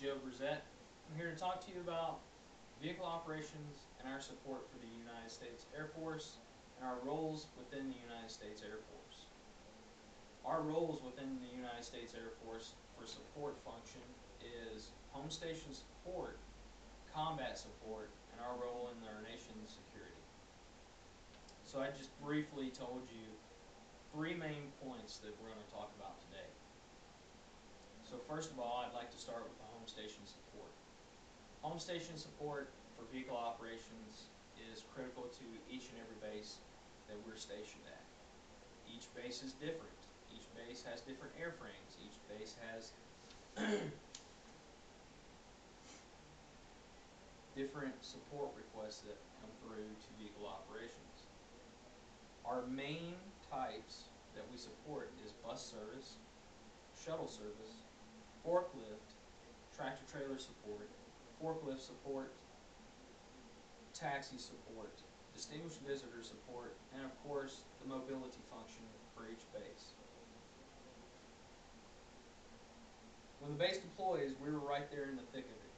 Joe Brissett. I'm here to talk to you about vehicle operations and our support for the United States Air Force and our roles within the United States Air Force. Our roles within the United States Air Force for support function is home station support, combat support, and our role in our nation's security. So I just briefly told you three main points that we're going to talk about today. So first of all, I'd like to start with the home station support. Home station support for vehicle operations is critical to each and every base that we're stationed at. Each base is different. Each base has different airframes. Each base has different support requests that come through to vehicle operations. Our main types that we support is bus service, shuttle service, forklift, tractor trailer support, forklift support, taxi support, distinguished visitor support, and of course the mobility function for each base. When the base deploys, we were right there in the thick of it.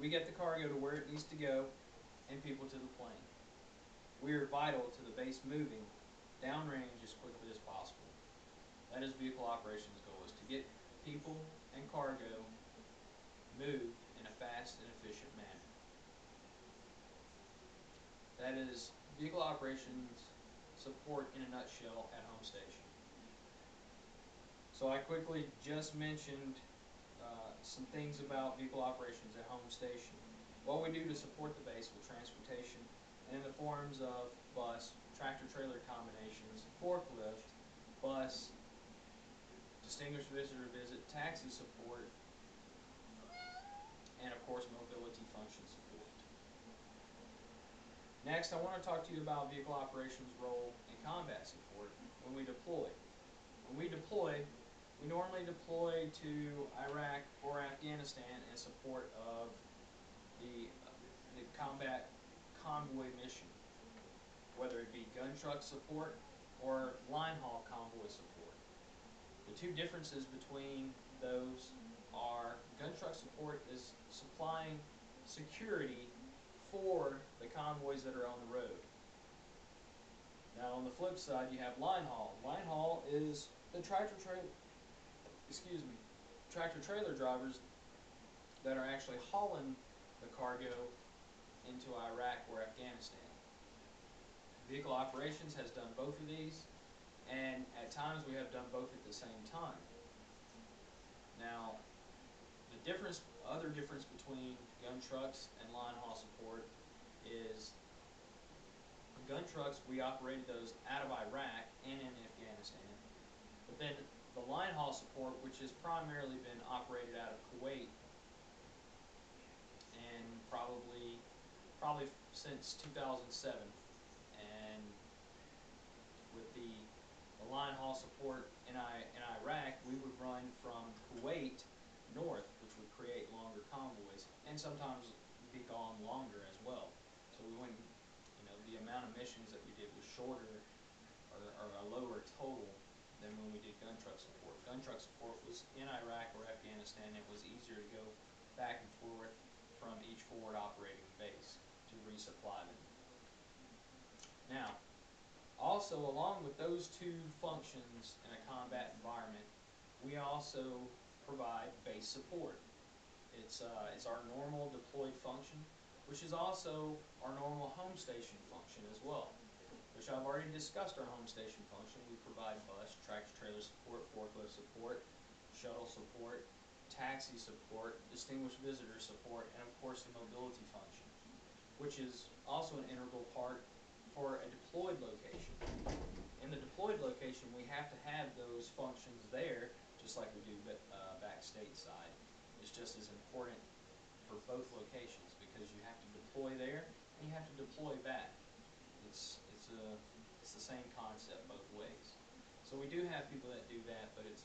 We get the cargo to where it needs to go and people to the plane. We are vital to the base moving downrange as quickly as possible. That is vehicle operations goal, is to get people and cargo moved in a fast and efficient manner. That is vehicle operations support in a nutshell at home station. So I quickly just mentioned some things about vehicle operations at home station. What we do to support the base with transportation and in the forms of bus, tractor trailer combinations, forklift, bus, distinguished visitor visit, taxi support, and of course mobility function support. Next, I want to talk to you about vehicle operations role in combat support when we deploy. When we deploy, we normally deploy to Iraq or Afghanistan in support of the combat convoy mission, whether it be gun truck support or line haul convoy support. The two differences between those are gun truck support is supplying security for the convoys that are on the road. Now on the flip side, you have line haul. Line haul is the tractor trailer drivers that are actually hauling the cargo into Iraq or Afghanistan. Vehicle operations has done both of these, and at times we have done both at the same time. Now, the other difference between gun trucks and line haul support is gun trucks, we operated those out of Iraq and in Afghanistan. But then the line haul support, which has primarily been operated out of Kuwait, and probably since 2007, and with the line haul support in Iraq, we would run from Kuwait north, which would create longer convoys, and sometimes be gone longer as well. So we wouldn't, the amount of missions that we did was shorter or a lower total than when we did gun truck support. Gun truck support was in Iraq or Afghanistan. It was easier to go back and forth from each forward operating base to resupply them. Now, also along with those two functions in a combat environment, we also provide base support. It's our normal deployed function, which is also our normal home station function as well, which I've already discussed. Our home station function, we provide bus, tractor trailer support, forklift support, shuttle support, taxi support, distinguished visitor support, and of course the mobility function, which is also an integral part for a deployed location. In the deployed location, we have to have those functions there, just like we do back stateside. It's just as important for both locations because you have to deploy there and you have to deploy back. It's the same concept both ways. So we do have people that do that, but it's,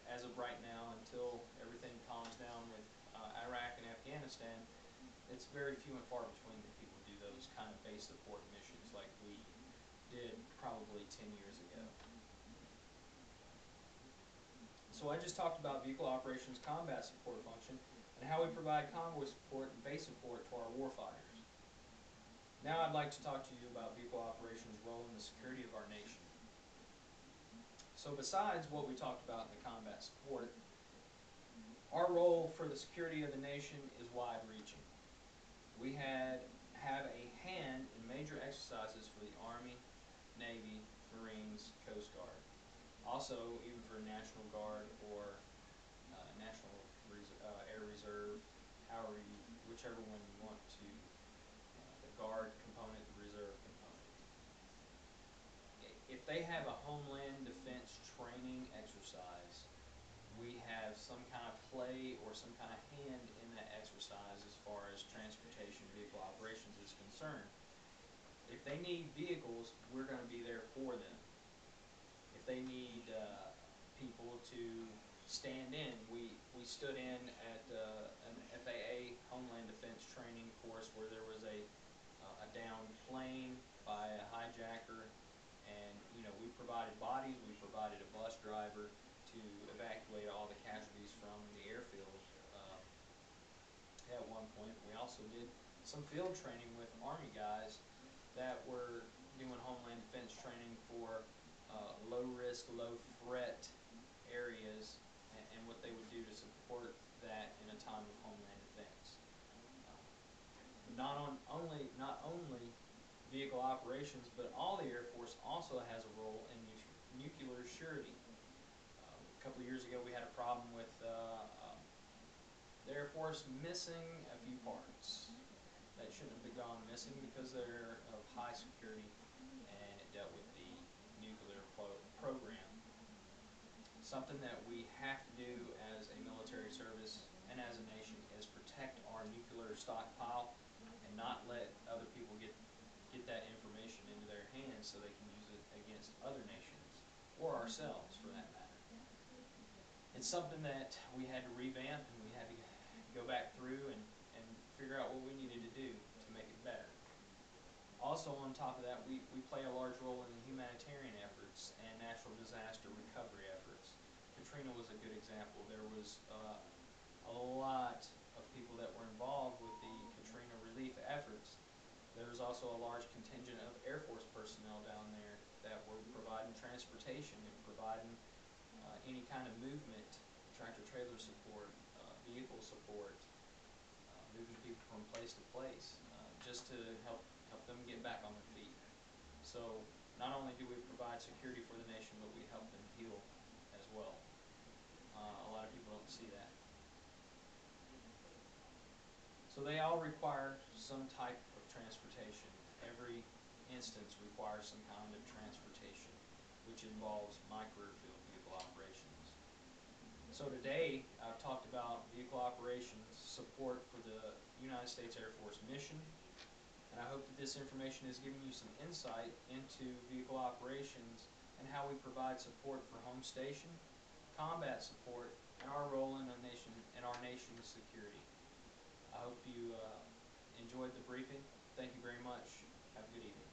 as of right now, until everything calms down with Iraq and Afghanistan, it's very few and far between that people do those kind of base support missions like we did probably 10 years ago. So I just talked about vehicle operations combat support function and how we provide convoy support and base support to our warfighters. Now I'd like to talk to you about vehicle operations' role in the security of our nation. So besides what we talked about in the combat support, our role for the security of the nation is wide-reaching. We have a hand in major exercises for the Army, Navy, Marines, Coast Guard. Also, even for National Guard or National Air Reserve, whichever one you want to, the Guard component, the Reserve component. If they have a Homeland Defense training exercise, we have some kind of play or some kind of hand in that exercise as far as transportation vehicle operations is concerned. If they need vehicles, we're going to be there for them. If they need people to stand in, we stood in at an FAA Homeland Defense training course where there was a downed plane by a hijacker, and we provided bodies, we provided a bus driver to evacuate all the casualties from the airfield at one point. We also did some field training with Army guys that were doing Homeland Defense training for low risk, low threat areas, and what they would do to support that in a time of Homeland Defense. Not only vehicle operations, but all the Air Force also has a role in nuclear surety. A couple of years ago we had a problem with the Air Force missing a few parts that shouldn't have gone missing because they're of high security, and it dealt with the nuclear program. Something that we have to do as a military service and as a nation is protect our nuclear stockpile and not let other people get that information into their hands so they can use it against other nations or ourselves for that matter. It's something that we had to revamp, and we had to go back through and figure out what we needed to do to make it better. Also, on top of that, we play a large role in humanitarian efforts and natural disaster recovery efforts. Katrina was a good example. There was a lot of people that were involved with the Katrina relief efforts. There was also a large contingent of Air Force personnel down there that were providing transportation and providing any kind of movement, tractor-trailer support, vehicle support, moving people from place to place, just to help them get back on their feet. So not only do we provide security for the nation, but we help them heal as well. A lot of people don't see that. So they all require some type of transportation. Every instance requires some kind of transportation, which involves my career field, vehicle operations. So today I've talked about vehicle operations support for the United States Air Force mission, and I hope that this information has given you some insight into vehicle operations and how we provide support for home station, combat support, and our role in our nation's security. I hope you enjoyed the briefing. Thank you very much. Have a good evening.